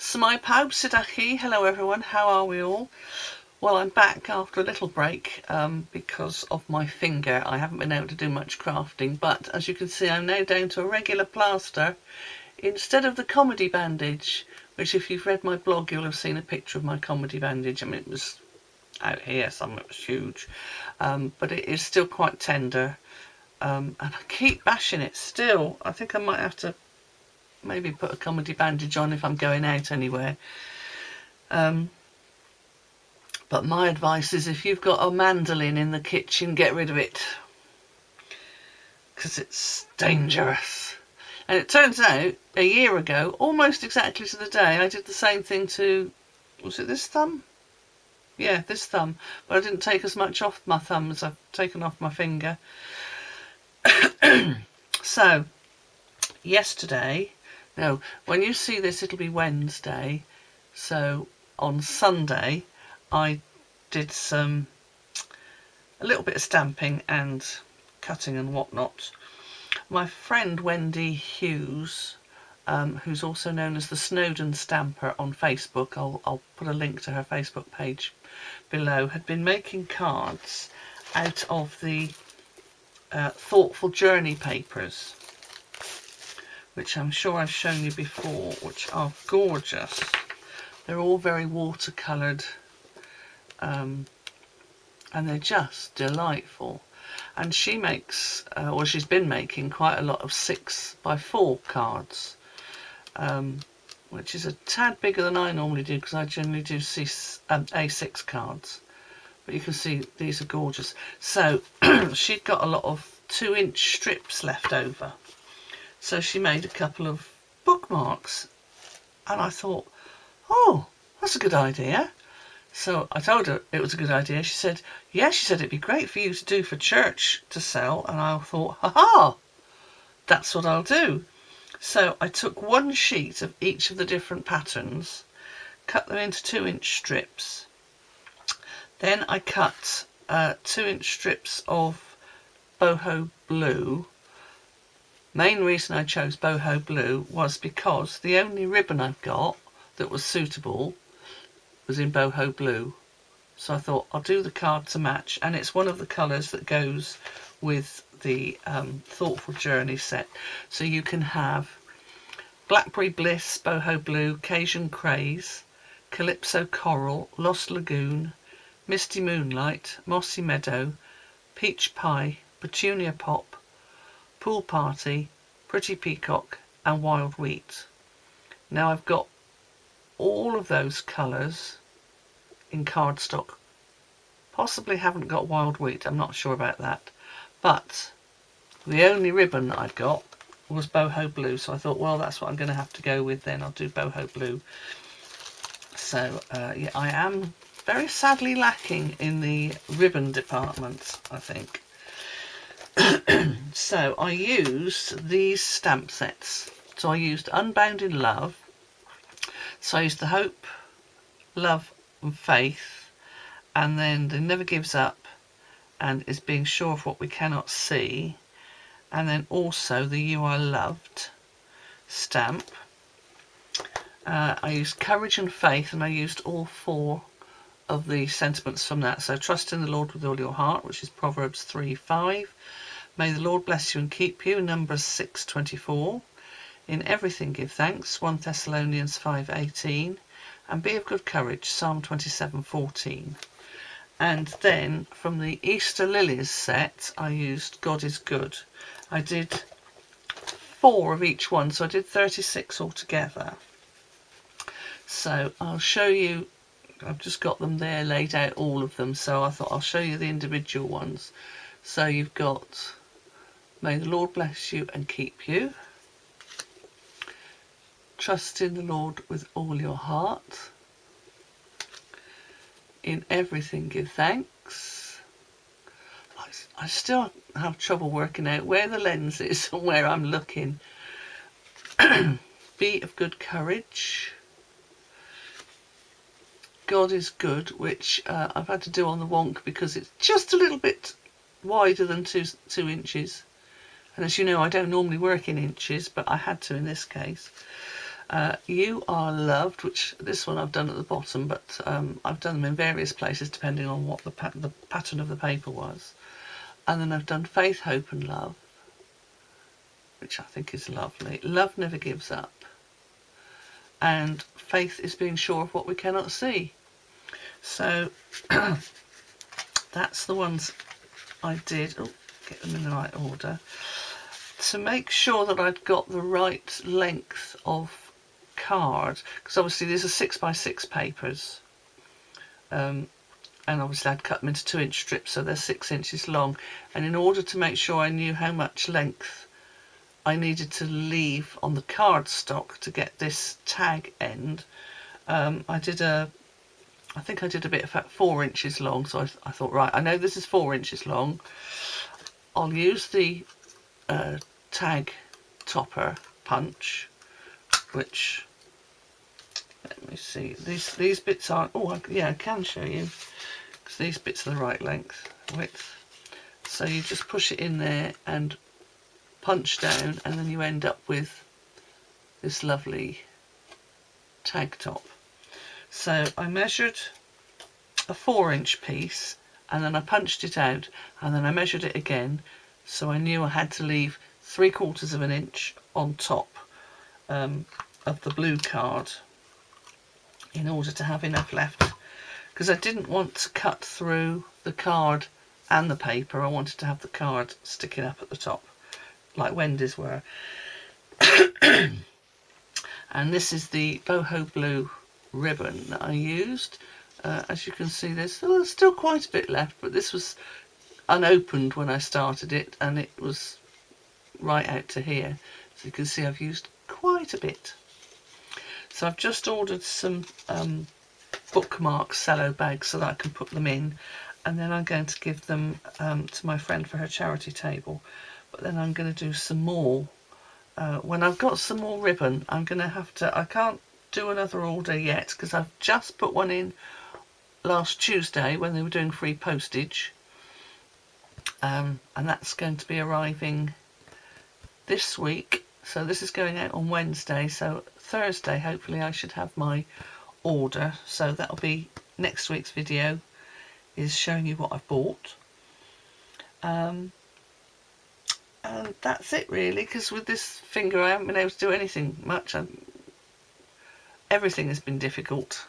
Smai Pawb, Sidachi. Hello everyone, how are we all? Well, I'm back after a little break because of my finger. I haven't been able to do much crafting, but as you can see, I'm now down to a regular plaster instead of the comedy bandage, which if you've read my blog, you'll have seen a picture of my comedy bandage. I mean, it was out here, some of it was huge, but it is still quite tender, and I keep bashing it still. I think I might have to maybe put a comedy bandage on if I'm going out anywhere. But my advice is if you've got a mandolin in the kitchen, get rid of it, because it's dangerous. And it turns out, a year ago, almost exactly to the day, I did the same thing to, was it this thumb? Yeah, this thumb. But I didn't take as much off my thumb as I've taken off my finger. So, yesterday, no, when you see this, it'll be Wednesday. So, on Sunday, I did a little bit of stamping and cutting and whatnot. My friend Wendy Hughes, who's also known as the Snowdon Stamper on Facebook, I'll put a link to her Facebook page below, had been making cards out of the Thoughtful Journey papers, which I'm sure I've shown you before, which are gorgeous. They're all very watercoloured, and they're just delightful. And she makes, or she's been making quite a lot of 6x4 cards, which is a tad bigger than I normally do, because I generally do A6 cards. But you can see these are gorgeous. So she'd got a lot of 2-inch strips left over. So she made a couple of bookmarks, and I thought, oh, that's a good idea. So I told her it was a good idea. She said, yeah, she said it'd be great for you to do for church to sell. And I thought, ha-ha, that's what I'll do. So I took one sheet of each of the different patterns, cut them into 2-inch strips. Then I cut 2-inch strips of boho blue. Main reason I chose boho blue was because the only ribbon I've got that was suitable was in boho blue. So I thought I'll do the card to match, and it's one of the colours that goes with the Thoughtful Journey set. So you can have Blackberry Bliss, boho blue, Cajun Craze, Calypso Coral, Lost Lagoon, Misty Moonlight, Mossy Meadow, Peach Pie, Petunia Pop, Pool Party, Pretty Peacock and Wild Wheat. Now I've got all of those colours in cardstock. Possibly haven't got Wild Wheat, I'm not sure about that. But the only ribbon that I've got was boho blue, so I thought, well, that's what I'm going to have to go with then. I'll do boho blue. So yeah, I am very sadly lacking in the ribbon department, I think. So I used these stamp sets. So I used Unbound in Love. So I used the Hope, Love and Faith, and then the Never Gives Up and Is Being Sure of What We Cannot See, and then also the You Are Loved stamp. I used Courage and Faith, and I used all 4 of the sentiments from that. So trust in the Lord with all your heart, which is Proverbs 3:5. May the Lord bless you and keep you, Numbers 6:24. In everything give thanks, 1 Thessalonians 5:18. And be of good courage, Psalm 27:14. And then from the Easter Lilies set, I used God is Good. I did 4 of each one, so I did 36 altogether. So I'll show you, I've just got them there laid out, all of them, so I thought I'll show you the individual ones. So you've got May the Lord bless you and keep you. Trust in the Lord with all your heart. In everything give thanks. I still have trouble working out where the lens is and where I'm looking. Be of good courage. God is Good, which I've had to do on the wonk because it's just a little bit wider than 2 inches. And as you know, I don't normally work in inches, but I had to in this case. You Are Loved, which this one I've done at the bottom, but I've done them in various places depending on what the pattern of the paper was. And then I've done Faith, Hope and Love, which I think is lovely. Love Never Gives Up. And Faith is Being Sure of What We Cannot See. So that's the ones I did. Oh, get them in the right order. To make sure that I'd got the right length of card, because obviously these are 6x6 papers, and obviously I'd cut them into 2-inch strips, so they're 6 inches long. And in order to make sure I knew how much length I needed to leave on the cardstock to get this tag end, I think I did a bit of 4 inches long. So I thought, right, I know this is 4 inches long. I'll use the tag topper punch, which, let me see, these bits aren't, yeah, I can show you, because these bits are the right width. So you just push it in there and punch down, and then you end up with this lovely tag top. So I measured a 4-inch piece, and then I punched it out, and then I measured it again, so I knew I had to leave 3/4 of an inch on top of the blue card in order to have enough left, because I didn't want to cut through the card and the paper. I wanted to have the card sticking up at the top like Wendy's were. And this is the boho blue ribbon that I used. As you can see, there's still quite a bit left, but this was unopened when I started it, and it was right out to here. So you can see I've used quite a bit. So I've just ordered some Bookmarks cello bags so that I can put them in, and then I'm going to give them to my friend for her charity table. But then I'm going to do some more. When I've got some more ribbon, I'm going to have to, I can't do another order yet because I've just put one in last Tuesday when they were doing free postage, and that's going to be arriving this week. So this is going out on Wednesday, so Thursday hopefully I should have my order. So that'll be next week's video, is showing you what I've bought. And that's it really, because with this finger I haven't been able to do anything much. Everything has been difficult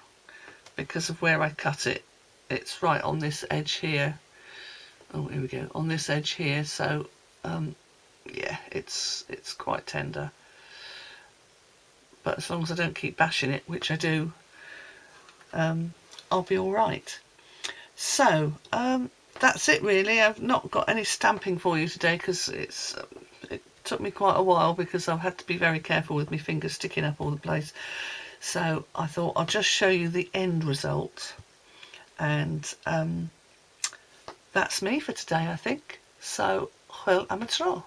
because of where I cut it. It's right on this edge here. Oh, here we go, on this edge here. So yeah, it's quite tender. But as long as I don't keep bashing it, which I do, I'll be all right. So that's it really. I've not got any stamping for you today because it took me quite a while, because I've had to be very careful with my fingers sticking up all the place. So I thought I'll just show you the end result, and that's me for today, I think. So, Hwyl am y tro.